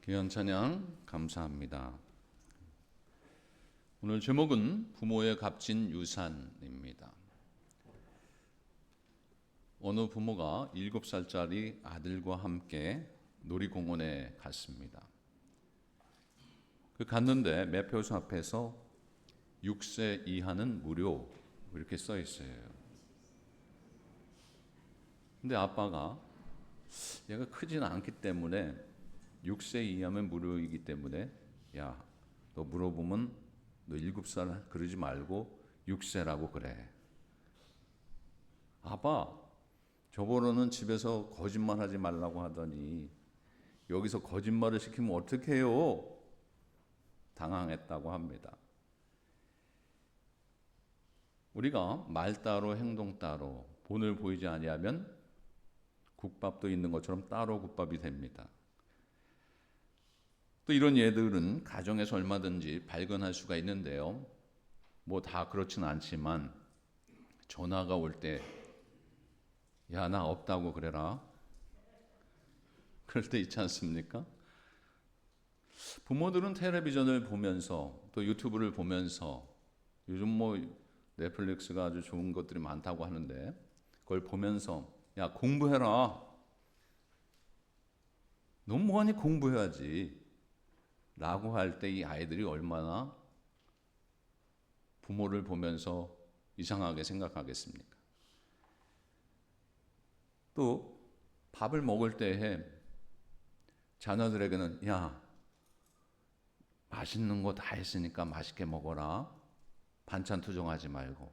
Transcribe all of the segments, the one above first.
귀한 찬양 감사합니다. 오늘 제목은 부모의 값진 유산입니다. 어느 부모가 7살짜리 아들과 함께 놀이공원에 갔습니다. 갔는데 매표소 앞에서 6세 이하는 무료 이렇게 써 있어요. 근데 아빠가 얘가 크지는 않기 때문에 6세 이하면 무료이기 때문에 야, 너 물어보면 너 7살 그러지 말고 6세라고 그래. 아빠, 저번에는 집에서 거짓말하지 말라고 하더니 여기서 거짓말을 시키면 어떡해요? 당황했다고 합니다. 우리가 말 따로 행동 따로 본을 보이지 아니하면 국밥도 있는 것처럼 따로 국밥이 됩니다. 또 이런 예들은 가정에서 얼마든지 발견할 수가 있는데요. 뭐 다 그렇지는 않지만 전화가 올 때 야, 나 없다고 그래라. 그럴 때 있지 않습니까? 부모들은 텔레비전을 보면서 또 유튜브를 보면서 요즘 뭐 넷플릭스가 아주 좋은 것들이 많다고 하는데 그걸 보면서 야, 공부해라. 너 뭐하니 공부해야지. 라고 할 때 이 아이들이 얼마나 부모를 보면서 이상하게 생각하겠습니까? 또 밥을 먹을 때에 자녀들에게는 야, 맛있는 거 다 했으니까 맛있게 먹어라. 반찬 투정하지 말고.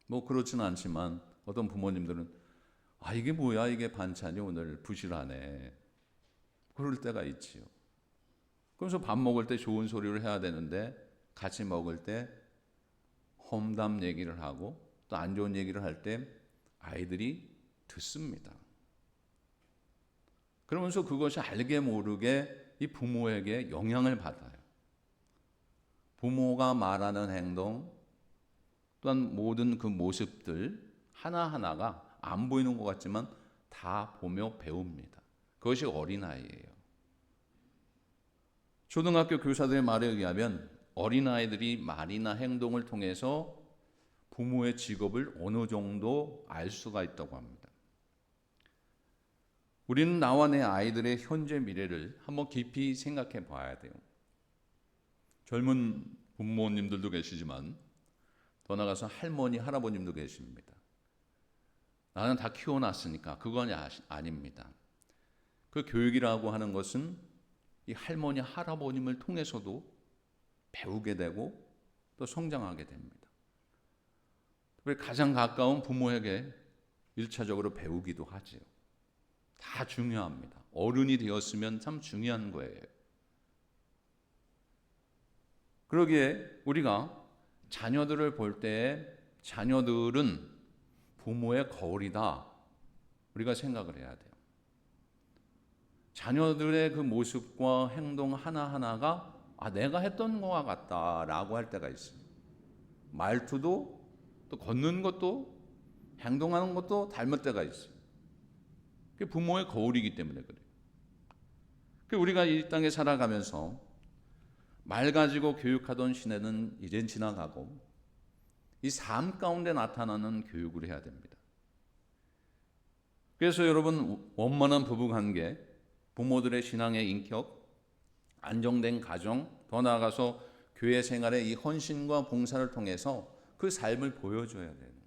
뭐 그렇지는 않지만 어떤 부모님들은 아, 이게 뭐야, 이게 반찬이 오늘 부실하네. 그럴 때가 있지요. 그래서 밥 먹을 때 좋은 소리를 해야 되는데 같이 먹을 때 험담 얘기를 하고 또 안 좋은 얘기를 할 때 아이들이 듣습니다. 그러면서 그것이 알게 모르게 이 부모에게 영향을 받아요. 부모가 말하는 행동 또한 모든 그 모습들 하나하나가 안 보이는 것 같지만 다 보며 배웁니다. 그것이 어린아이예요. 초등학교 교사들의 말에 의하면 어린아이들이 말이나 행동을 통해서 부모의 직업을 어느 정도 알 수가 있다고 합니다. 우리는 나와 내 아이들의 현재 미래를 한번 깊이 생각해 봐야 돼요. 젊은 부모님들도 계시지만 더 나아가서 할머니, 할아버님도 계십니다. 나는 다 키워놨으니까 그건 아닙니다. 그 교육이라고 하는 것은 이 할머니, 할아버님을 통해서도 배우게 되고 또 성장하게 됩니다. 특별히 가장 가까운 부모에게 1차적으로 배우기도 하지요. 다 중요합니다. 어른이 되었으면 참 중요한 거예요. 그러기에 우리가 자녀들을 볼 때 자녀들은 부모의 거울이다. 우리가 생각을 해야 돼요. 자녀들의 그 모습과 행동 하나하나가 내가 했던 것과 같다라고 할 때가 있어요. 말투도 또 걷는 것도 행동하는 것도 닮을 때가 있어요. 그게 부모의 거울이기 때문에 그래요. 우리가 이 땅에 살아가면서 말 가지고 교육하던 시대는 이젠 지나가고 이 삶 가운데 나타나는 교육을 해야 됩니다. 그래서 여러분 원만한 부부관계, 부모들의 신앙의 인격, 안정된 가정, 더 나아가서 교회 생활의 이 헌신과 봉사를 통해서 그 삶을 보여줘야 되는 거예요.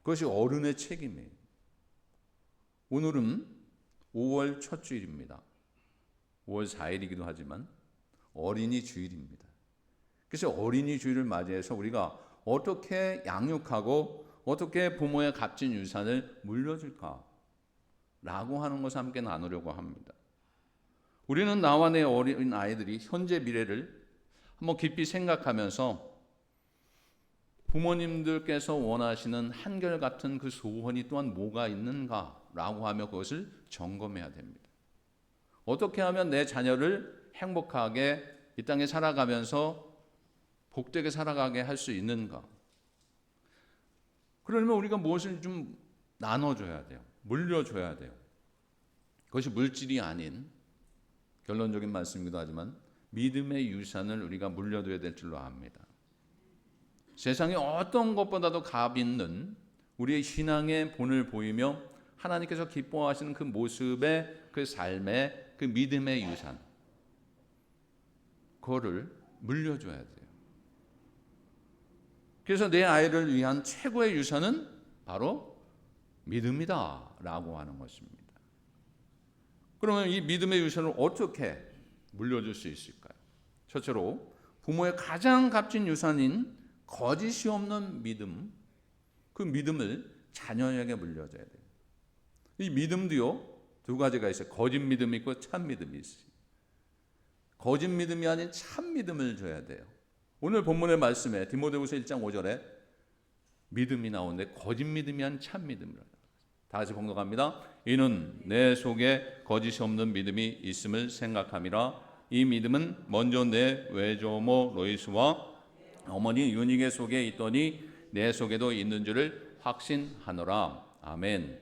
그것이 어른의 책임이에요. 오늘은 5월 첫 주일입니다. 5월 4일이기도 하지만 어린이 주일입니다. 그래서 어린이 주일을 맞이해서 우리가 어떻게 양육하고 어떻게 부모의 값진 유산을 물려줄까? 라고 하는 것을 함께 나누려고 합니다. 우리는 나와 내 어린 아이들이 현재 미래를 한번 깊이 생각하면서 부모님들께서 원하시는 한결같은 그 소원이 또한 뭐가 있는가라고 하며 그것을 점검해야 됩니다. 어떻게 하면 내 자녀를 행복하게 이 땅에 살아가면서 복되게 살아가게 할 수 있는가? 그러면 우리가 무엇을 좀 나눠줘야 돼요. 물려줘야 돼요. 그것이 물질이 아닌 결론적인 말씀이기도 하지만 믿음의 유산을 우리가 물려둬야 될 줄로 압니다. 세상에 어떤 것보다도 값 있는 우리의 신앙의 본을 보이며 하나님께서 기뻐하시는 그 모습의 그 삶의 그 믿음의 유산, 그거를 물려줘야 돼요. 그래서 내 아이를 위한 최고의 유산은 바로 믿음이다 라고 하는 것입니다. 그러면 이 믿음의 유산을 어떻게 물려줄 수 있을까요? 첫째로 부모의 가장 값진 유산인 거짓이 없는 믿음, 그 믿음을 자녀에게 물려줘야 돼요. 이 믿음도요, 두 가지가 있어요. 거짓 믿음이 있고 참 믿음이 있어요. 거짓 믿음이 아닌 참 믿음을 줘야 돼요. 오늘 본문의 말씀에 디모데후서 1장 5절에 믿음이 나오는데 거짓 믿음이 아닌 참 믿음이라고. 다 같이 봉독합니다. 이는 내 속에 거짓이 없는 믿음이 있음을 생각함이라. 이 믿음은 먼저 내 외조모 로이스와 어머니 유니게 속에 있더니 내 속에도 있는 줄을 확신하노라. 아멘.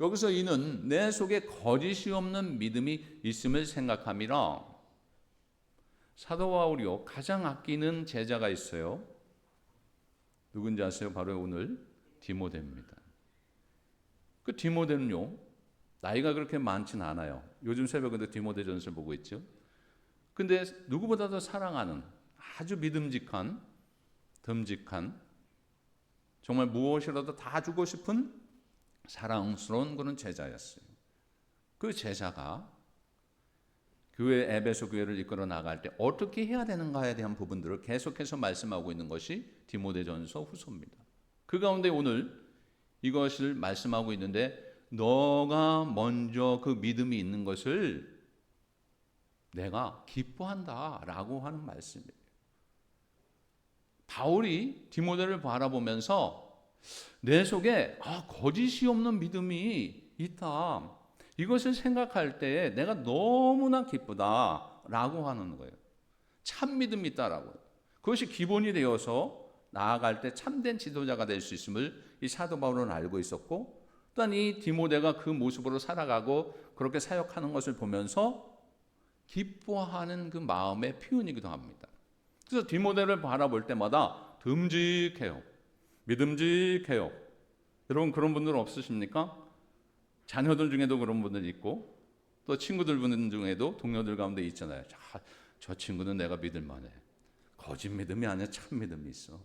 여기서 이는 내 속에 거짓이 없는 믿음이 있음을 생각함이라. 사도 바울이요 가장 아끼는 제자가 있어요. 누군지 아세요? 바로 오늘 디모데입니다. 그 디모데는요 나이가 그렇게 많진 않아요. 요즘 새벽에도 디모데전서를 보고 있죠. 근데 누구보다도 사랑하는 아주 믿음직한, 듬직한, 정말 무엇이라도 다 주고 싶은 사랑스러운 그런 제자였어요. 그 제자가 교회 에베소 교회를 이끌어 나갈 때 어떻게 해야 되는가에 대한 부분들을 계속해서 말씀하고 있는 것이 디모데전서 후서입니다. 그 가운데 오늘 이것을 말씀하고 있는데 너가 먼저 그 믿음이 있는 것을 내가 기뻐한다라고 하는 말씀이에요. 바울이 디모데를 바라보면서 내 속에 거짓이 없는 믿음이 있다. 이것을 생각할 때 내가 너무나 기쁘다라고 하는 거예요. 참 믿음이 있다라고. 그것이 기본이 되어서 나아갈 때 참된 지도자가 될 수 있음을 이 사도 바울은 알고 있었고, 또한 이 디모데가 그 모습으로 살아가고 그렇게 사역하는 것을 보면서 기뻐하는 그 마음의 표현이기도 합니다. 그래서 디모데를 바라볼 때마다 듬직해요. 믿음직해요. 여러분 그런 분들 없으십니까? 자녀들 중에도 그런 분들 있고 또 친구들 분 중에도 동료들 가운데 있잖아요. 저 친구는 내가 믿을 만해. 거짓 믿음이 아니라 참 믿음이 있어.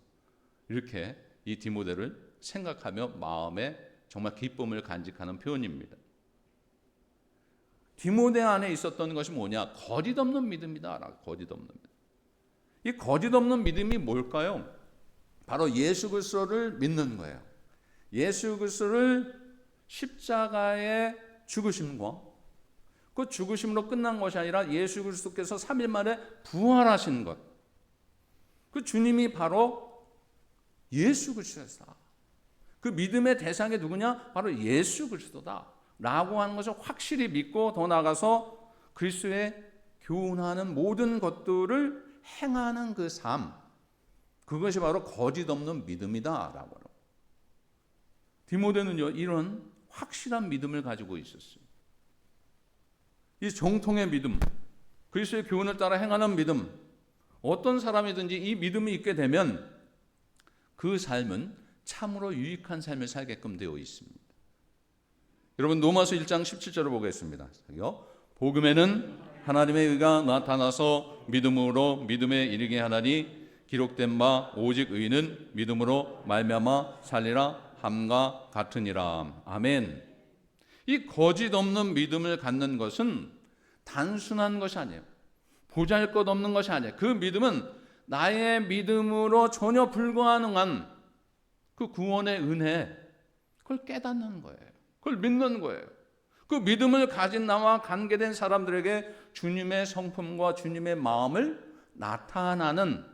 이렇게 이 디모데를 생각하며 마음에 정말 기쁨을 간직하는 표현입니다. 디모데 안에 있었던 것이 뭐냐? 거짓 없는 믿음이다. 거짓 없는 믿음. 이 거짓 없는 믿음이 뭘까요? 바로 예수 그리스도를 믿는 거예요. 예수 그리스도를 십자가의 죽으심과 그 죽으심으로 끝난 것이 아니라 예수 그리스도께서 3일 만에 부활하신 것. 그 주님이 바로 예수 그리스도다. 그 믿음의 대상이 누구냐? 바로 예수 그리스도다. 라고 하는 것을 확실히 믿고 더 나아가서 그리스도의 교훈하는 모든 것들을 행하는 그 삶. 그것이 바로 거짓 없는 믿음이다라고. 디모데는요 이런 확실한 믿음을 가지고 있었어요. 이 정통의 믿음, 그리스도의 교훈을 따라 행하는 믿음, 어떤 사람이든지 이 믿음이 있게 되면 그 삶은 참으로 유익한 삶을 살게끔 되어 있습니다. 여러분 로마서 1장 17절을 보겠습니다. 복음에는 하나님의 의가 나타나서 믿음으로 믿음에 이르게 하나니 기록된 바 오직 의는 믿음으로 말미암아 살리라 함과 같으니라. 아멘. 이 거짓 없는 믿음을 갖는 것은 단순한 것이 아니에요. 보잘것없는 것이 아니에요. 그 믿음은 나의 믿음으로 전혀 불가능한 그 구원의 은혜, 그걸 깨닫는 거예요. 그걸 믿는 거예요. 그 믿음을 가진 나와 관계된 사람들에게 주님의 성품과 주님의 마음을 나타나는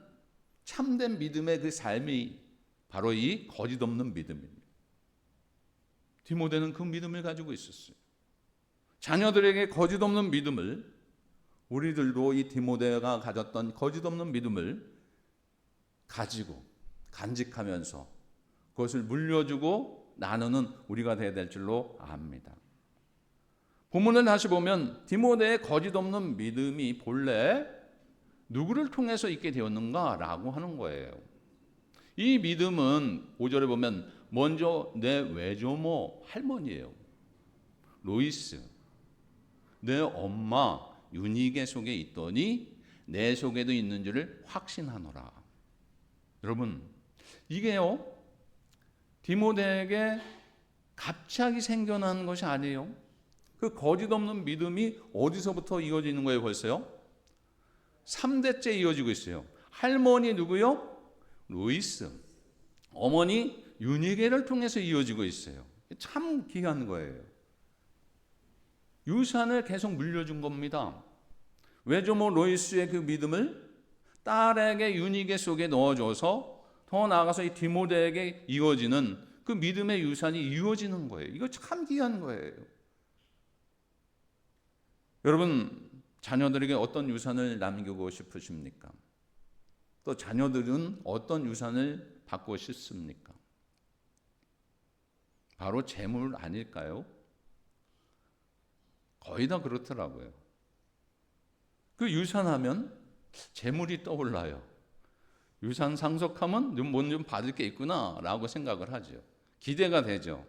참된 믿음의 그 삶이 바로 이 거짓 없는 믿음입니다. 디모데는 그 믿음을 가지고 있었어요. 자녀들에게 거짓 없는 믿음을, 우리들도 이 디모데가 가졌던 거짓 없는 믿음을 가지고 간직하면서 그것을 물려주고 나누는 우리가 되어야 될 줄로 압니다. 본문을 다시 보면 디모데의 거짓 없는 믿음이 본래 누구를 통해서 있게 되었는가라고 하는 거예요. 이 믿음은 5절에 보면 먼저 내 외조모 할머니예요. 로이스. 내 엄마 유니게 속에 있더니 내 속에도 있는 줄을 확신하노라. 여러분, 이게요, 디모데에게 갑자기 생겨난 것이 아니에요. 그 거짓 없는 믿음이 어디서부터 이어지는 거예요, 벌써요? 3대째 이어지고 있어요. 할머니 누구요? 루이스. 어머니 유니게를 통해서 이어지고 있어요. 참 귀한 거예요. 유산을 계속 물려준 겁니다. 외조모 로이스의 그 믿음을 딸에게 유니게 속에 넣어줘서 더 나아가서 이 디모데에게 이어지는 그 믿음의 유산이 이어지는 거예요. 이거 참 귀한 거예요. 여러분, 자녀들에게 어떤 유산을 남기고 싶으십니까? 또 자녀들은 어떤 유산을 받고 싶습니까? 바로 재물 아닐까요? 거의 다 그렇더라고요. 그 유산하면 재물이 떠올라요. 유산 상속하면 뭔 좀 받을 게 있구나라고 생각을 하죠. 기대가 되죠.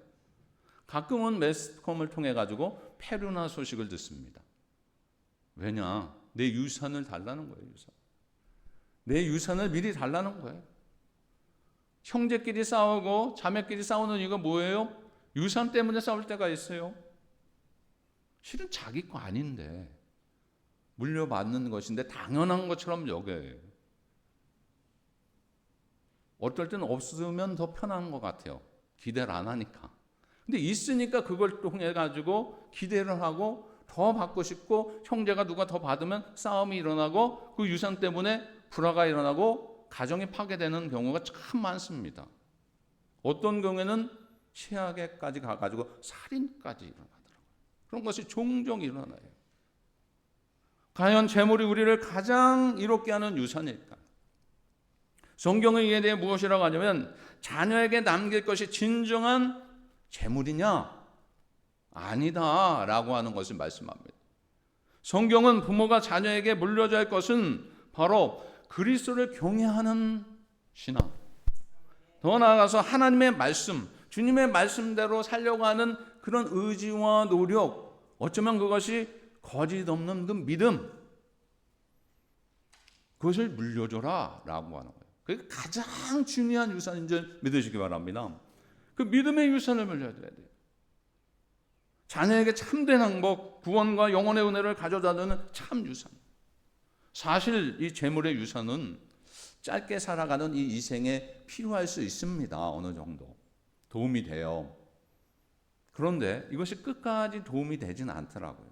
가끔은 매스컴을 통해 가지고 페루나 소식을 듣습니다. 왜냐? 내 유산을 달라는 거예요. 유산. 내 유산을 미리 달라는 거예요. 형제끼리 싸우고 자매끼리 싸우는 이유가 뭐예요? 유산 때문에 싸울 때가 있어요. 실은 자기 거 아닌데 물려받는 것인데 당연한 것처럼 여겨요. 어떨 때는 없으면 더 편한 것 같아요. 기대를 안 하니까. 근데 있으니까 그걸 통해 가지고 기대를 하고 더 받고 싶고, 형제가 누가 더 받으면 싸움이 일어나고 그 유산 때문에 불화가 일어나고 가정이 파괴되는 경우가 참 많습니다. 어떤 경우에는 최악에까지 가가지고 살인까지 일어나더라고요. 그런 것이 종종 일어나요. 과연 재물이 우리를 가장 이롭게 하는 유산일까? 성경은 이에 대해 무엇이라고 하냐면, 자녀에게 남길 것이 진정한 재물이냐? 아니다 라고 하는 것을 말씀합니다. 성경은 부모가 자녀에게 물려줘야 할 것은 바로 그리스도를 경외하는 신앙, 더 나아가서 하나님의 말씀, 주님의 말씀대로 살려고 하는 그런 의지와 노력, 어쩌면 그것이 거짓 없는 그 믿음, 그것을 물려줘라 라고 하는 거예요. 그게 가장 중요한 유산인 줄 믿으시기 바랍니다. 그 믿음의 유산을 물려줘야 돼요. 자녀에게 참된 행복, 구원과 영혼의 은혜를 가져다 주는 참 유산. 사실 이 재물의 유산은 짧게 살아가는 이 인생에 필요할 수 있습니다. 어느 정도 도움이 돼요. 그런데 이것이 끝까지 도움이 되진 않더라고요.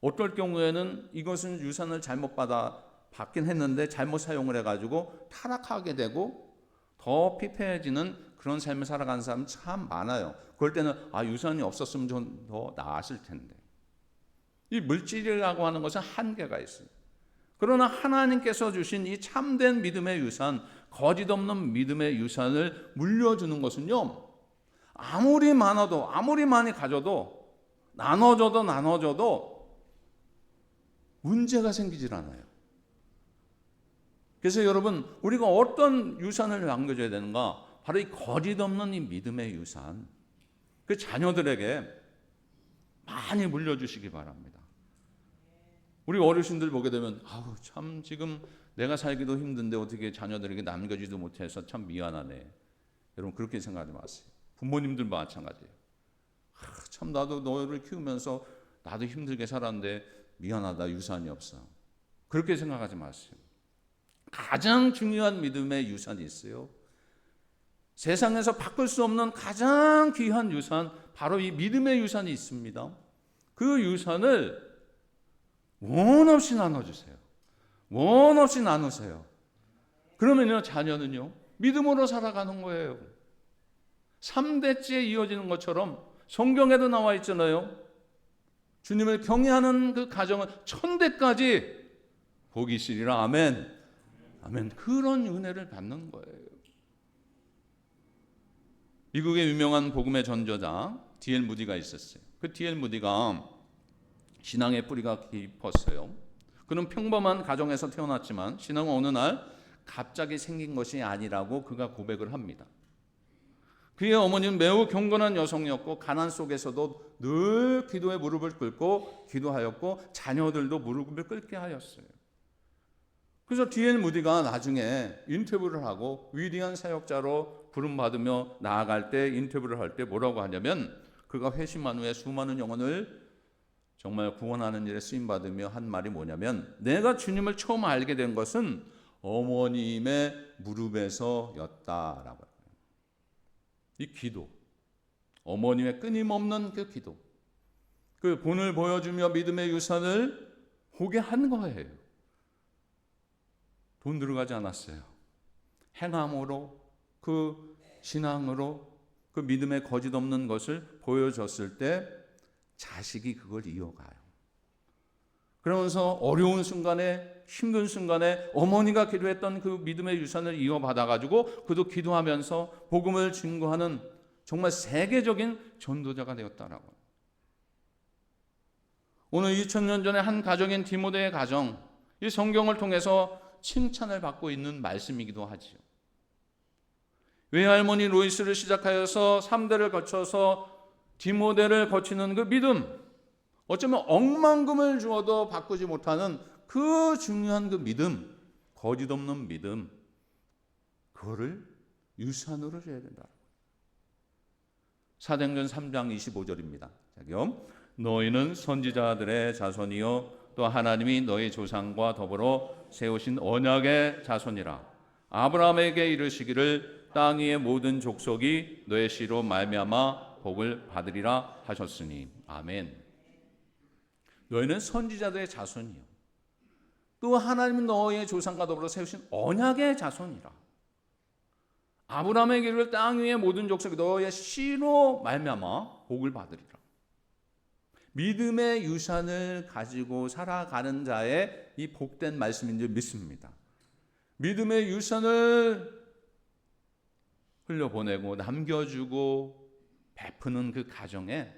어떨 경우에는 이것은 유산을 잘못 받긴 했는데 잘못 사용을 해가지고 타락하게 되고 더 피폐해지는 그런 삶을 살아가는 사람 참 많아요. 그럴 때는 유산이 없었으면 좀 더 나았을 텐데. 이 물질이라고 하는 것은 한계가 있어요. 그러나 하나님께서 주신 이 참된 믿음의 유산, 거짓 없는 믿음의 유산을 물려주는 것은요, 아무리 많아도, 아무리 많이 가져도, 나눠줘도 문제가 생기질 않아요. 그래서 여러분, 우리가 어떤 유산을 남겨줘야 되는가? 바로 이 거짓 없는 이 믿음의 유산, 그 자녀들에게 많이 물려주시기 바랍니다. 우리 어르신들 보게 되면 참 지금 내가 살기도 힘든데 어떻게 자녀들에게 남겨주지도 못해서 참 미안하네. 여러분 그렇게 생각하지 마세요. 부모님들 마찬가지예요. 참 나도 너를 키우면서 나도 힘들게 살았는데 미안하다, 유산이 없어. 그렇게 생각하지 마세요. 가장 중요한 믿음의 유산이 있어요. 세상에서 바꿀 수 없는 가장 귀한 유산, 바로 이 믿음의 유산이 있습니다. 그 유산을 원 없이 나눠주세요. 원 없이 나누세요. 그러면요, 자녀는요, 믿음으로 살아가는 거예요. 3대째 이어지는 것처럼 성경에도 나와 있잖아요. 주님을 경외하는 그 가정은 천대까지 복이 있으리라. 아멘. 아멘. 그런 은혜를 받는 거예요. 미국의 유명한 복음의 전도자 D.L. 무디가 있었어요. 그 D.L. 무디가 신앙의 뿌리가 깊었어요. 그는 평범한 가정에서 태어났지만 신앙은 어느 날 갑자기 생긴 것이 아니라고 그가 고백을 합니다. 그의 어머니는 매우 경건한 여성이었고 가난 속에서도 늘 기도에 무릎을 꿇고 기도하였고 자녀들도 무릎을 꿇게 하였어요. 그래서 D.L. 무디가 나중에 인터뷰를 하고 위대한 사역자로 부름받으며 나아갈 때 인터뷰를 할 때 뭐라고 하냐면 그가 회심한 후에 수많은 영혼을 정말 구원하는 일에 쓰임받으며 한 말이 뭐냐면 내가 주님을 처음 알게 된 것은 어머님의 무릎에서였다라고 해요. 이 기도, 어머님의 끊임없는 그 기도, 그 본을 보여주며 믿음의 유산을 보게 한 거예요. 돈 들어가지 않았어요. 행함으로, 그 신앙으로, 그 믿음의 거짓 없는 것을 보여줬을 때 자식이 그걸 이어가요. 그러면서 어려운 순간에, 힘든 순간에 어머니가 기도했던 그 믿음의 유산을 이어받아가지고 그도 기도하면서 복음을 증거하는 정말 세계적인 전도자가 되었다라고. 오늘 2000년 전에 한 가정인 디모데의 가정, 이 성경을 통해서 칭찬을 받고 있는 말씀이기도 하지요. 외할머니 로이스를 시작하여서 3대를 거쳐서 디모데를 거치는 그 믿음, 어쩌면 억만금을 주어도 바꾸지 못하는 그 중요한 그 믿음, 거짓 없는 믿음, 그거를 유산으로 줘야 된다. 사도행전 3장 25절입니다. 너희는 선지자들의 자손이요 또 하나님이 너희 조상과 더불어 세우신 언약의 자손이라. 아브라함에게 이르시기를 땅 위의 모든 족속이 너의 씨로 말미암아 복을 받으리라 하셨으니. 아멘. 너희는 선지자들의 자손이요 또 하나님은 너희의 조상과 더불어 세우신 언약의 자손이라. 아브라함에게 이르기를 땅 위의 모든 족속이 너희의 씨로 말미암아 복을 받으리라. 믿음의 유산을 가지고 살아가는 자의 이 복된 말씀인 줄 믿습니다. 믿음의 유산을 흘려보내고 남겨주고 베푸는 그 가정에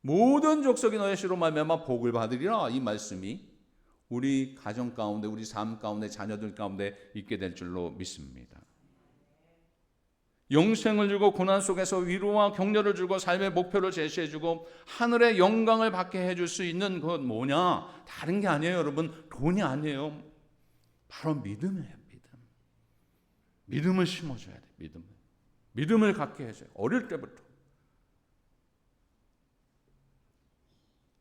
모든 족속이 너의 씨로 말미암아 복을 받으리라. 이 말씀이 우리 가정 가운데, 우리 삶 가운데, 자녀들 가운데 있게 될 줄로 믿습니다. 영생을 주고 고난 속에서 위로와 격려를 주고 삶의 목표를 제시해주고 하늘의 영광을 받게 해줄 수 있는 것 뭐냐? 다른 게 아니에요, 여러분. 돈이 아니에요. 바로 믿음이에요. 믿음을 심어줘야 돼. 믿음을 갖게 해줘요. 어릴 때부터.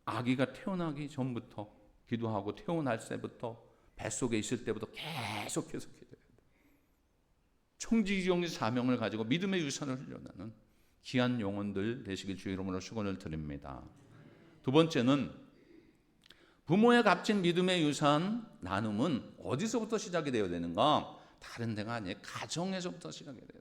아기가 태어나기 전부터 기도하고 태어날 때부터 뱃속에 있을 때부터 계속해서 기도해야 돼. 청지기용의 사명을 가지고 믿음의 유산을 흘려나는 귀한 영혼들 되시길 주의 이름으로 축원을 드립니다. 두 번째는 부모의 값진 믿음의 유산 나눔은 어디서부터 시작이 되어야 되는가? 다른 데가 아니에요. 가정에서부터 시작이 돼야 돼요.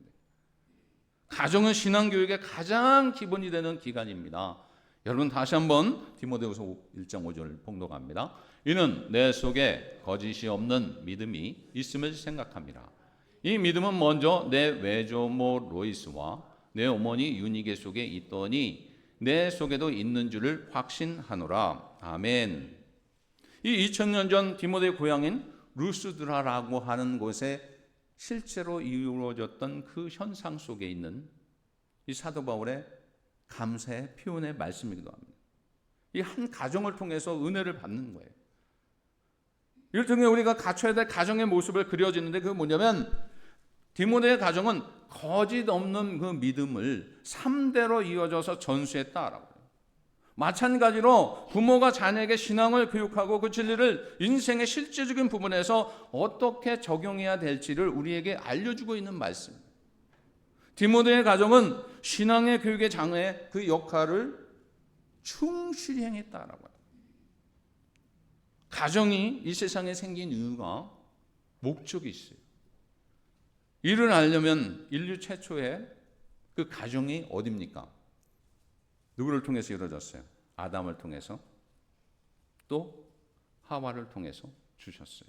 가정은 신앙교육의 가장 기본이 되는 기관입니다. 여러분 다시 한번 디모데후서 1장 5절 봉독합니다. 이는 내 속에 거짓이 없는 믿음이 있음을 생각합니다. 이 믿음은 먼저 내 외조모 로이스와 내 어머니 유니게 속에 있더니 내 속에도 있는 줄을 확신하노라. 아멘. 이 2000년 전 디모데의 고향인 루스드라라고 하는 곳에 실제로 이루어졌던 그 현상 속에 있는 이 사도 바울의 감사의 표현의 말씀이기도 합니다. 이 한 가정을 통해서 은혜를 받는 거예요. 이를 통해 우리가 갖춰야 될 가정의 모습을 그려지는데 그게 뭐냐면 디모데의 가정은 거짓 없는 그 믿음을 3대로 이어져서 전수했다라고 해요. 마찬가지로 부모가 자녀에게 신앙을 교육하고 그 진리를 인생의 실제적인 부분에서 어떻게 적용해야 될지를 우리에게 알려주고 있는 말씀입니다. 디모데의 가정은 신앙의 교육의 장의 그 역할을 충실히 행했다라고 해요. 가정이 이 세상에 생긴 이유가 목적이 있어요. 이를 알려면 인류 최초의 그 가정이 어디입니까? 누구를 통해서 이루어졌어요? 아담을 통해서 또 하와를 통해서 주셨어요.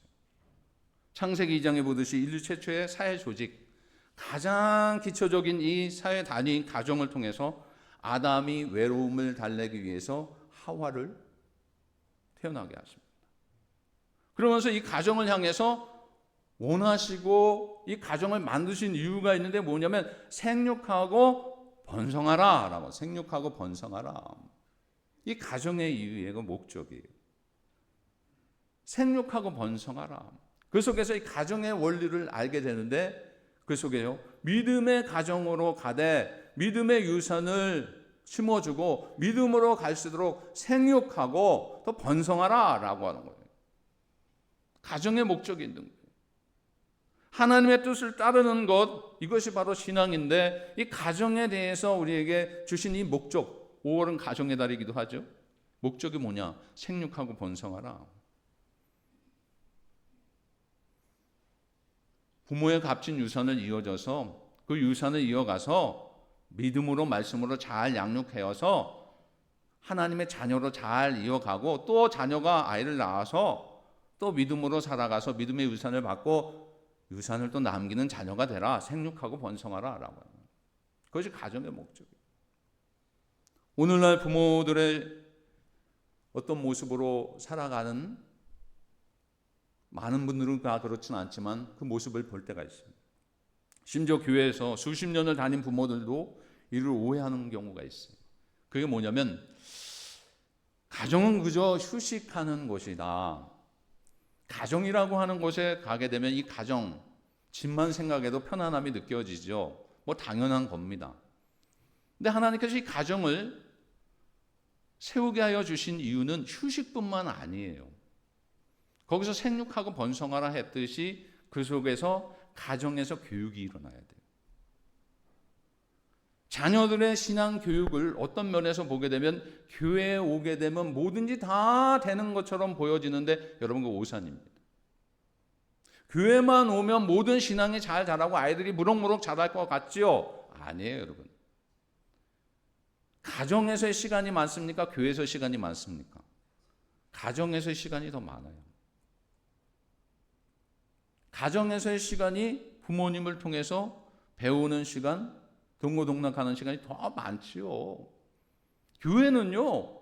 창세기 2장에 보듯이 인류 최초의 사회 조직, 가장 기초적인 이 사회 단위 가정을 통해서 아담이 외로움을 달래기 위해서 하와를 태어나게 하십니다. 그러면서 이 가정을 향해서 원하시고 이 가정을 만드신 이유가 있는데 뭐냐면 생육하고 번성하라 라고. 생육하고 번성하라. 이 가정의 이유의 그 목적이에요. 생육하고 번성하라. 그 속에서 이 가정의 원리를 알게 되는데 그 속에요. 믿음의 가정으로 가되 믿음의 유산을 심어주고 믿음으로 갈수록 생육하고 더 번성하라 라고 하는 거예요. 가정의 목적이 있는 거예요. 하나님의 뜻을 따르는 것, 이것이 바로 신앙인데 이 가정에 대해서 우리에게 주신 이 목적, 5월은 가정의 달이기도 하죠. 목적이 뭐냐? 생육하고 번성하라. 부모의 값진 유산을 이어져서 그 유산을 이어가서 믿음으로 말씀으로 잘 양육해서 하나님의 자녀로 잘 이어가고 또 자녀가 아이를 낳아서 또 믿음으로 살아가서 믿음의 유산을 받고 유산을 또 남기는 자녀가 되라. 생육하고 번성하라 라고 합니다. 그것이 가정의 목적이에요. 오늘날 부모들의 어떤 모습으로 살아가는 많은 분들은 다 그렇지는 않지만 그 모습을 볼 때가 있습니다. 심지어 교회에서 수십 년을 다닌 부모들도 이를 오해하는 경우가 있어요. 그게 뭐냐면 가정은 그저 휴식하는 곳이다. 가정이라고 하는 곳에 가게 되면 이 가정, 집만 생각해도 편안함이 느껴지죠. 뭐 당연한 겁니다. 근데 하나님께서 이 가정을 세우게 하여 주신 이유는 휴식뿐만 아니에요. 거기서 생육하고 번성하라 했듯이 그 속에서 가정에서 교육이 일어나야 돼요. 자녀들의 신앙 교육을 어떤 면에서 보게 되면 교회에 오게 되면 뭐든지 다 되는 것처럼 보여지는데 여러분 그 오산입니다. 교회만 오면 모든 신앙이 잘 자라고 아이들이 무럭무럭 자랄 것 같지요? 아니에요, 여러분. 가정에서의 시간이 많습니까? 교회에서 시간이 많습니까? 가정에서의 시간이 더 많아요. 가정에서의 시간이 부모님을 통해서 배우는 시간, 동고동락하는 시간이 더 많지요. 교회는요,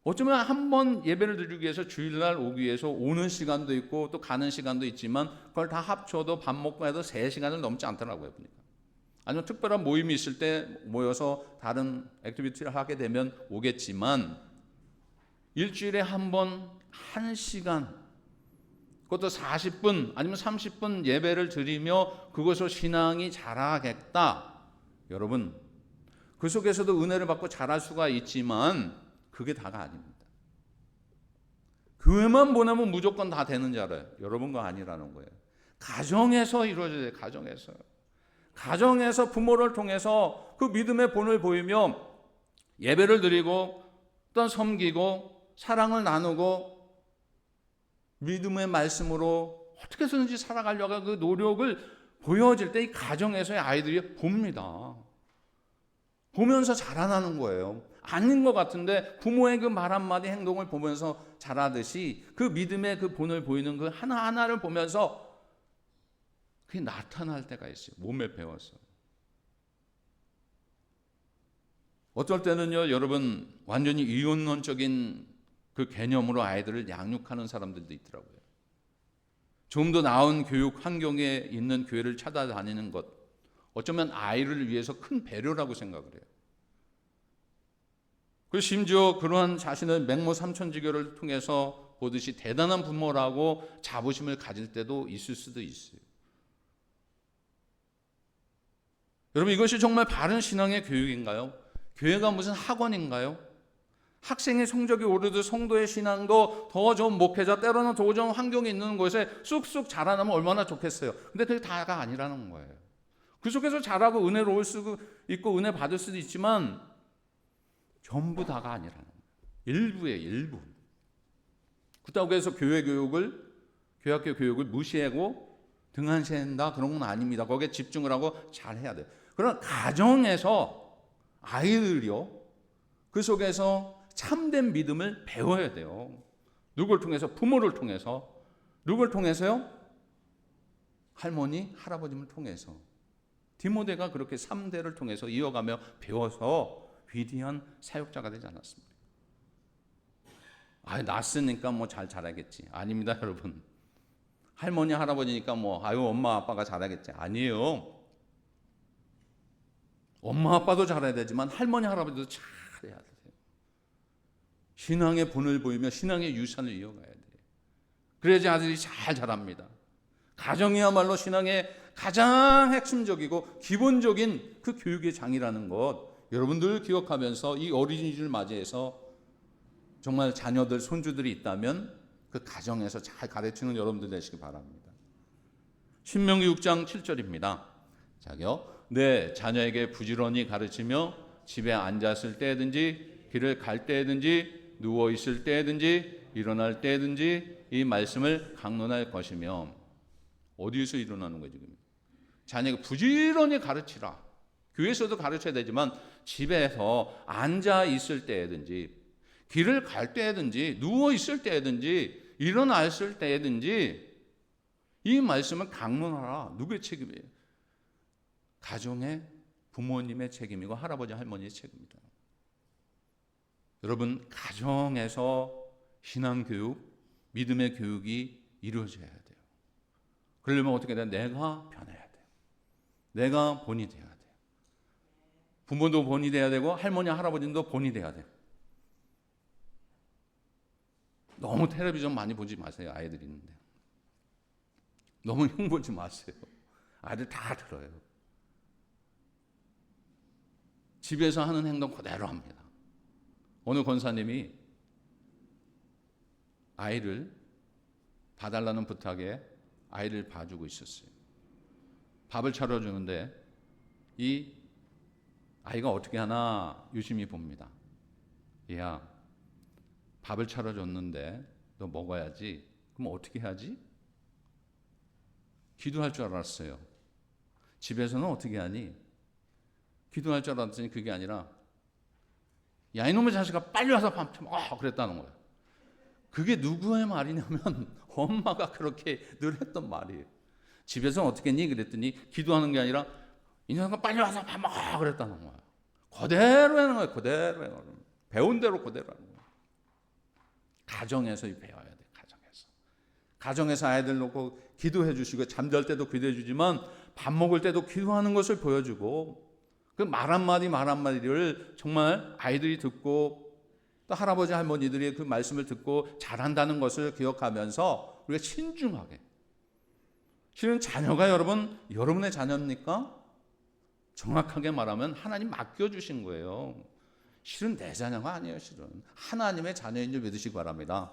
어쩌면 한 번 예배를 드리기 위해서 주일날 오기 위해서 오는 시간도 있고 또 가는 시간도 있지만 그걸 다 합쳐도 밥 먹고 해도 3시간을 넘지 않더라고요. 보니까. 아니면 특별한 모임이 있을 때 모여서 다른 액티비티를 하게 되면 오겠지만 일주일에 한 번 1시간, 그것도 40분 아니면 30분 예배를 드리며 그것으로 신앙이 자라겠다. 여러분, 그 속에서도 은혜를 받고 자랄 수가 있지만 그게 다가 아닙니다. 교회만 보내면 무조건 다 되는 줄 알아요. 여러분 거 아니라는 거예요. 가정에서 이루어져야 돼요. 가정에서요. 가정에서 부모를 통해서 그 믿음의 본을 보이며 예배를 드리고 또 섬기고 사랑을 나누고 믿음의 말씀으로 어떻게 해서든지 살아가려고 그 노력을 보여질 때 이 가정에서의 아이들이 봅니다. 보면서 자라나는 거예요. 아닌 것 같은데 부모의 그 말 한마디 행동을 보면서 자라듯이 그 믿음의 그 본을 보이는 그 하나하나를 보면서 그게 나타날 때가 있어요. 몸에 배워서. 어떨 때는요, 여러분, 완전히 이혼론적인 그 개념으로 아이들을 양육하는 사람들도 있더라고요. 좀 더 나은 교육 환경에 있는 교회를 찾아다니는 것, 어쩌면 아이를 위해서 큰 배려라고 생각을 해요. 그리고 심지어 그러한 자신의 맹모 삼천지교를 통해서 보듯이 대단한 부모라고 자부심을 가질 때도 있을 수도 있어요. 여러분, 이것이 정말 바른 신앙의 교육인가요? 교회가 무슨 학원인가요? 학생의 성적이 오르듯 성도의 신앙도 더 좋은 목회자, 때로는 더 좋은 환경이 있는 곳에 쑥쑥 자라나면 얼마나 좋겠어요. 근데 그게 다가 아니라는 거예요. 그 속에서 자라고 은혜로울 수도 있고 은혜 받을 수도 있지만 전부 다가 아니라는 거예요. 일부의 일부. 그렇다고 해서 교회 교육을, 교학교 교육을 무시하고 등한시한다 그런 건 아닙니다. 거기에 집중을 하고 잘 해야 돼요. 그러나 가정에서 아이들이요, 그 속에서 참된 믿음을 배워야 돼요. 누굴 통해서? 부모를 통해서. 누굴 통해서요? 할머니, 할아버님을 통해서. 디모데가 그렇게 3대를 통해서 이어가며 배워서 위대한 사역자가 되지 않았습니까? 낳았으니까 뭐 잘 자라겠지. 아닙니다, 여러분. 할머니, 할아버지니까 뭐 엄마, 아빠가 잘하겠지. 아니에요. 엄마, 아빠도 잘해야 되지만 할머니, 할아버지도 잘해야 돼요. 신앙의 본을 보이며 신앙의 유산을 이어가야 돼요. 그래야지 아들이 잘 자랍니다. 가정이야말로 신앙의 가장 핵심적이고 기본적인 그 교육의 장이라는 것, 여러분들 기억하면서 이 어린이집을 맞이해서 정말 자녀들, 손주들이 있다면 그 가정에서 잘 가르치는 여러분들 되시기 바랍니다. 신명기 6장 7절입니다. 자기요, 내 자녀에게 부지런히 가르치며 집에 앉았을 때든지 길을 갈 때든지 누워 있을 때든지 일어날 때든지 이 말씀을 강론할 것이며. 어디에서 일어나는 거예요 지금? 자녀에게 부지런히 가르치라. 교회에서도 가르쳐야 되지만 집에서 앉아 있을 때든지 길을 갈 때든지 누워 있을 때든지 일어났을 때든지 이 말씀을 강론하라. 누구의 책임이에요? 가정의 부모님의 책임이고 할아버지 할머니의 책임이다. 여러분, 가정에서 신앙교육, 믿음의 교육이 이루어져야 돼요. 그러려면 어떻게 돼요? 내가 변해야 돼요. 내가 본이 돼야 돼요. 부모도 본이 돼야 되고 할머니, 할아버지도 본이 돼야 돼요. 너무 텔레비전 많이 보지 마세요. 아이들이 있는데. 너무 흉보지 마세요. 아이들 다 들어요. 집에서 하는 행동 그대로 합니다. 어느 권사님이 아이를 봐달라는 부탁에 아이를 봐주고 있었어요. 밥을 차려주는데 이 아이가 어떻게 하나 유심히 봅니다. 얘야, 밥을 차려줬는데 너 먹어야지. 그럼 어떻게 해야지? 기도할 줄 알았어요. 집에서는 어떻게 하니? 기도할 줄 알았더니 그게 아니라 야, 이놈의 자식아 빨리 와서 밥 먹어 그랬다는 거예요. 그게 누구의 말이냐면 엄마가 그렇게 늘 했던 말이에요. 집에서는 어떻게 했니? 그랬더니 기도하는 게 아니라 이 녀석아 빨리 와서 밥 먹어 그랬다는 거예요. 그대로 하는 거예요. 그대로 하는 거예요. 배운 대로 그대로 하는 거예요. 가정에서 배워야 돼요. 가정에서 아이들 놓고 기도해 주시고 잠잘 때도 기도해 주지만 밥 먹을 때도 기도하는 것을 보여주고 그 말 한마디를 정말 아이들이 듣고 또 할아버지 할머니들이 그 말씀을 듣고 잘한다는 것을 기억하면서 우리가 신중하게. 실은 자녀가 여러분의 자녀입니까? 정확하게 말하면 하나님 맡겨주신 거예요. 실은 내 자녀가 아니에요. 실은 하나님의 자녀인 줄 믿으시기 바랍니다.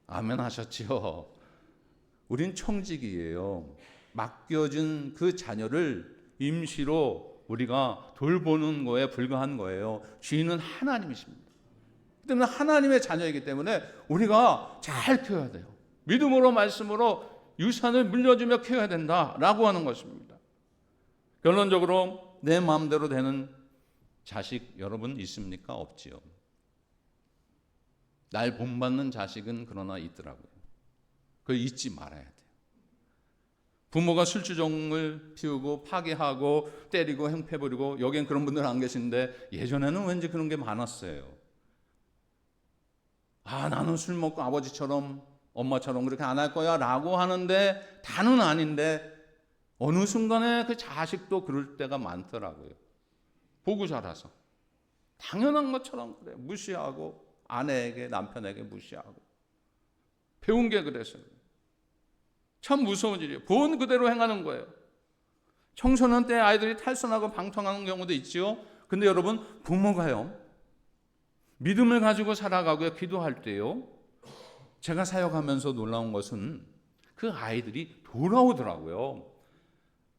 아멘 하셨지요? 우린 청직이에요. 맡겨준 그 자녀를 임시로 우리가 돌보는 거에 불과한 거예요. 주인은 하나님이십니다. 그 때문에 하나님의 자녀이기 때문에 우리가 잘 키워야 돼요. 믿음으로 말씀으로 유산을 물려주며 키워야 된다라고 하는 것입니다. 결론적으로 내 마음대로 되는 자식 여러분 있습니까? 없지요. 날 본받는 자식은 그러나 있더라고요. 그걸 잊지 말아야 돼요. 부모가 술주정을 피우고 파괴하고 때리고 행패 부리고 여기엔 그런 분들 안 계신데 예전에는 왠지 그런 게 많았어요. 나는 술 먹고 아버지처럼 엄마처럼 그렇게 안 할 거야 라고 하는데 다는 아닌데 어느 순간에 그 자식도 그럴 때가 많더라고요. 보고 자라서 당연한 것처럼 그래 무시하고 아내에게 남편에게 무시하고 배운 게 그래서요. 참 무서운 일이에요. 본 그대로 행하는 거예요. 청소년 때 아이들이 탈선하고 방탕하는 경우도 있지요. 근데 여러분 부모가요 믿음을 가지고 살아가고요 기도할 때요 제가 사역하면서 놀라운 것은 그 아이들이 돌아오더라고요.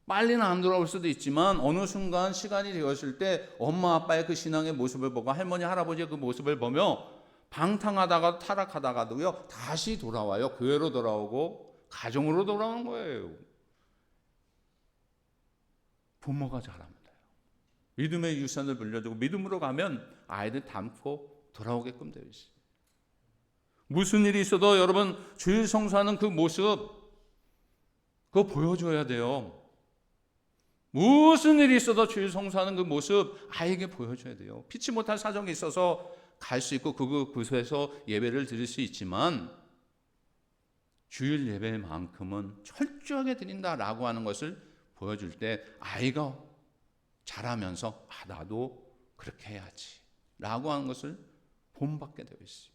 빨리는 안 돌아올 수도 있지만 어느 순간 시간이 되었을 때 엄마 아빠의 그 신앙의 모습을 보고 할머니 할아버지의 그 모습을 보며 방탕하다가 타락하다가도요 다시 돌아와요. 교회로 돌아오고 가정으로 돌아오는 거예요. 부모가 잘합니다. 믿음의 유산을 물려주고 믿음으로 가면 아이들 닮고 돌아오게끔 되어 있어요. 무슨 일이 있어도 여러분 주일 성수하는 그 모습 그거 보여줘야 돼요. 무슨 일이 있어도 주일 성수하는 그 모습 아이에게 보여줘야 돼요. 피치 못할 사정이 있어서 갈 수 있고 그곳에서 예배를 드릴 수 있지만 주일 예배만큼은 철저하게 드린다라고 하는 것을 보여줄 때 아이가 자라면서 나도 그렇게 해야지 라고 하는 것을 본받게 되어 있어요.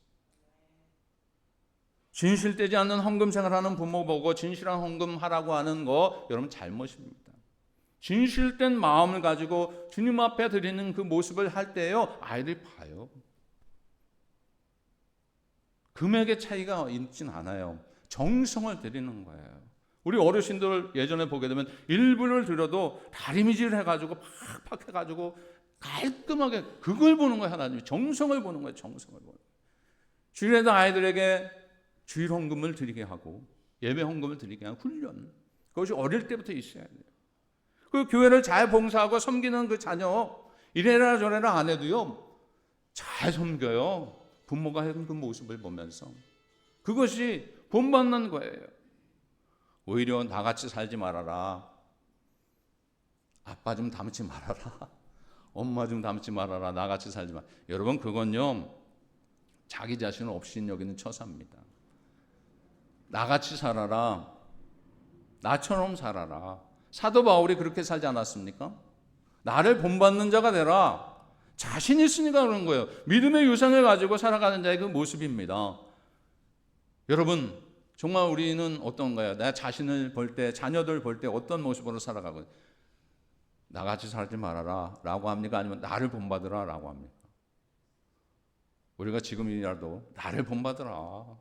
진실되지 않는 헌금 생활하는 부모 보고 진실한 헌금하라고 하는 거 여러분 잘못입니다. 진실된 마음을 가지고 주님 앞에 드리는 그 모습을 할 때요 아이들이 봐요. 금액의 차이가 있진 않아요. 정성을 드리는 거예요. 우리 어르신들 예전에 보게 되면 일부를 드려도 다리미질 해가지고 팍팍 해가지고 깔끔하게 그걸 보는 거예요. 하나님이 정성을 보는 거예요. 정성을 보는 거예요. 주일에도 아이들에게 주일 헌금을 드리게 하고 예배 헌금을 드리게 하는 훈련, 그것이 어릴 때부터 있어야 돼요. 그 교회를 잘 봉사하고 섬기는 그 자녀 이래라 저래라 안 해도요 잘 섬겨요. 부모가 하는 그 모습을 보면서 그것이 본받는 거예요. 오히려 나같이 살지 말아라, 아빠 좀 닮지 말아라, 엄마 좀 닮지 말아라, 나같이 살지 마. 여러분 그건요 자기 자신을 없인 여기는 처사입니다. 나같이 살아라, 나처럼 살아라. 사도 바울이 그렇게 살지 않았습니까? 나를 본받는 자가 되라. 자신 있으니까 그런 거예요. 믿음의 유산을 가지고 살아가는 자의 그 모습입니다. 여러분 정말 우리는 어떤가요? 내 자신을 볼 때, 자녀들 볼 때 어떤 모습으로 살아가고 나같이 살지 말아라 라고 합니까? 아니면 나를 본받으라 라고 합니까? 우리가 지금이라도 나를 본받으라,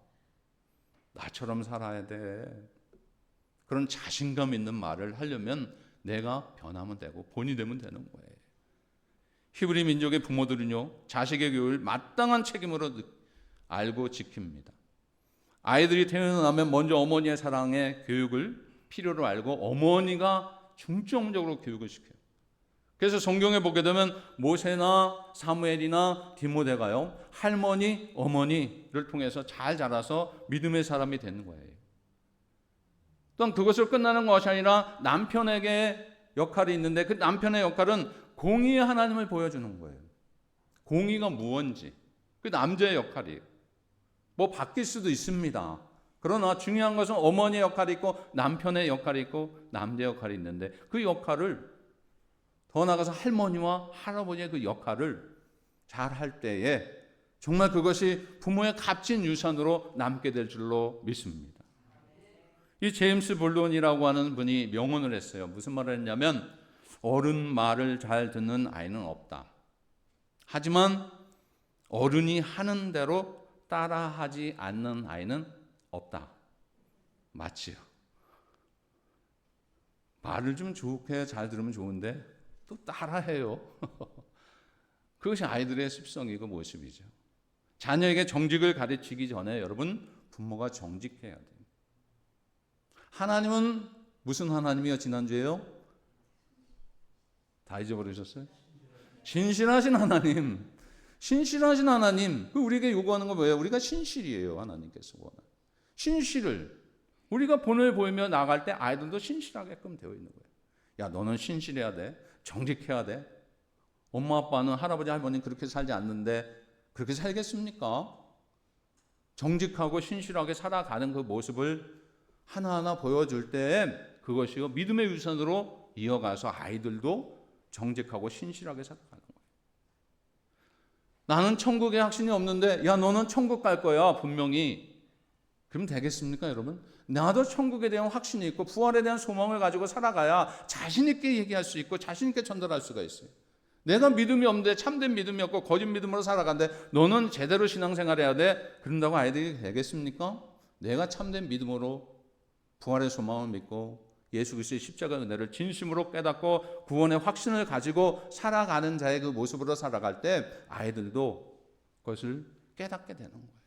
나처럼 살아야 돼, 그런 자신감 있는 말을 하려면 내가 변하면 되고 본이 되면 되는 거예요. 히브리 민족의 부모들은요 자식의 교육을 마땅한 책임으로 알고 지킵니다. 아이들이 태어나면 먼저 어머니의 사랑의 교육을 필요로 알고 어머니가 중점적으로 교육을 시켜요. 그래서 성경에 보게 되면 모세나 사무엘이나 디모데가요 할머니, 어머니를 통해서 잘 자라서 믿음의 사람이 되는 거예요. 또한 그것을 끝나는 것이 아니라 남편에게 역할이 있는데 그 남편의 역할은 공의의 하나님을 보여주는 거예요. 공의가 무언지 그 남자의 역할이에요. 뭐 바뀔 수도 있습니다. 그러나 중요한 것은 어머니의 역할이 있고 남편의 역할이 있고 남자의 역할이 있는데 그 역할을 더 나아가서 할머니와 할아버지의 그 역할을 잘 할 때에 정말 그것이 부모의 값진 유산으로 남게 될 줄로 믿습니다. 이 제임스 볼론이라고 하는 분이 명언을 했어요. 무슨 말을 했냐면 어른 말을 잘 듣는 아이는 없다. 하지만 어른이 하는 대로 따라하지 않는 아이는 없다. 맞지요. 말을 좀 좋게 잘 들으면 좋은데 또 따라해요. 그것이 아이들의 습성이고 모습이죠. 자녀에게 정직을 가르치기 전에 여러분 부모가 정직해야 돼요. 하나님은 무슨 하나님이요? 지난주에요? 다 잊어버리셨어요? 신실하신 하나님. 신실하신 하나님. 우리에게 요구하는 건 뭐예요? 우리가 신실이에요. 하나님께서 원하는 신실을 우리가 본을 보이며 나갈 때 아이들도 신실하게끔 되어 있는 거예요. 야, 너는 신실해야 돼. 정직해야 돼. 엄마 아빠는 할아버지 할머니는 그렇게 살지 않는데 그렇게 살겠습니까? 정직하고 신실하게 살아가는 그 모습을 하나하나 보여줄 때 그것이 믿음의 유산으로 이어가서 아이들도 정직하고 신실하게 살아가는 거예요. 나는 천국에 확신이 없는데 야 너는 천국 갈 거야 분명히. 그럼 되겠습니까 여러분? 나도 천국에 대한 확신이 있고 부활에 대한 소망을 가지고 살아가야 자신 있게 얘기할 수 있고 자신 있게 전달할 수가 있어요. 내가 믿음이 없는데 참된 믿음이 없고 거짓 믿음으로 살아가는데 너는 제대로 신앙생활해야 돼. 그런다고 아이들이 되겠습니까? 내가 참된 믿음으로 부활의 소망을 믿고 예수 그리스도의 십자가 은혜를 진심으로 깨닫고 구원의 확신을 가지고 살아가는 자의 그 모습으로 살아갈 때 아이들도 그것을 깨닫게 되는 거예요.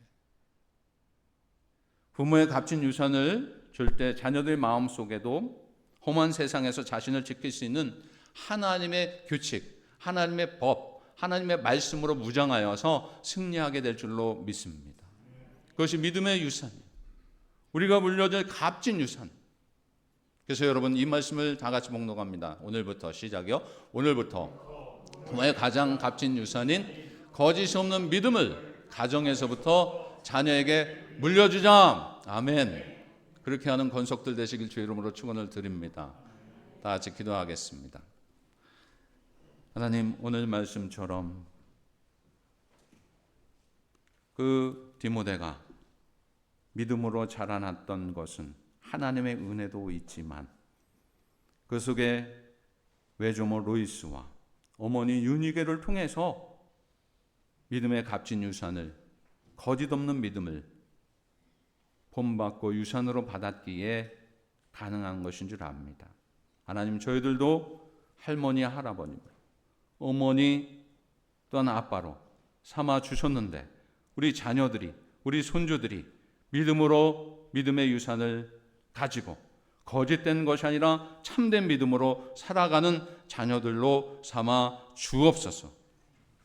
부모의 값진 유산을 줄 때 자녀들 마음속에도 험한 세상에서 자신을 지킬 수 있는 하나님의 규칙, 하나님의 법, 하나님의 말씀으로 무장하여서 승리하게 될 줄로 믿습니다. 그것이 믿음의 유산이에요. 우리가 물려줄 값진 유산. 그래서 여러분 이 말씀을 다 같이 목록합니다. 오늘부터 시작이요. 오늘부터 부모의 가장 값진 유산인 거짓이 없는 믿음을 가정에서부터 자녀에게 물려주자. 아멘. 그렇게 하는 권속들 되시길 주의 이름으로 축원을 드립니다. 다 같이 기도하겠습니다. 하나님, 오늘 말씀처럼 그 디모데가 믿음으로 자라났던 것은 하나님의 은혜도 있지만 그 속에 외조모 로이스와 어머니 유니게를 통해서 믿음의 값진 유산을, 거짓 없는 믿음을 본받고 유산으로 받았기에 가능한 것인 줄 압니다. 하나님, 저희들도 할머니, 할아버님, 어머니 또한 아빠로 삼아 주셨는데 우리 자녀들이, 우리 손주들이 믿음으로 믿음의 유산을 가지고 거짓된 것이 아니라 참된 믿음으로 살아가는 자녀들로 삼아 주옵소서.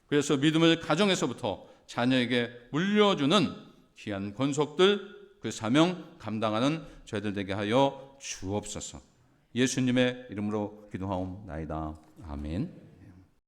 그래서 믿음을 가정에서부터 자녀에게 물려주는 귀한 권속들, 그 사명 감당하는 저희들 되게 하여 주옵소서. 예수님의 이름으로 기도하옵나이다. 아멘.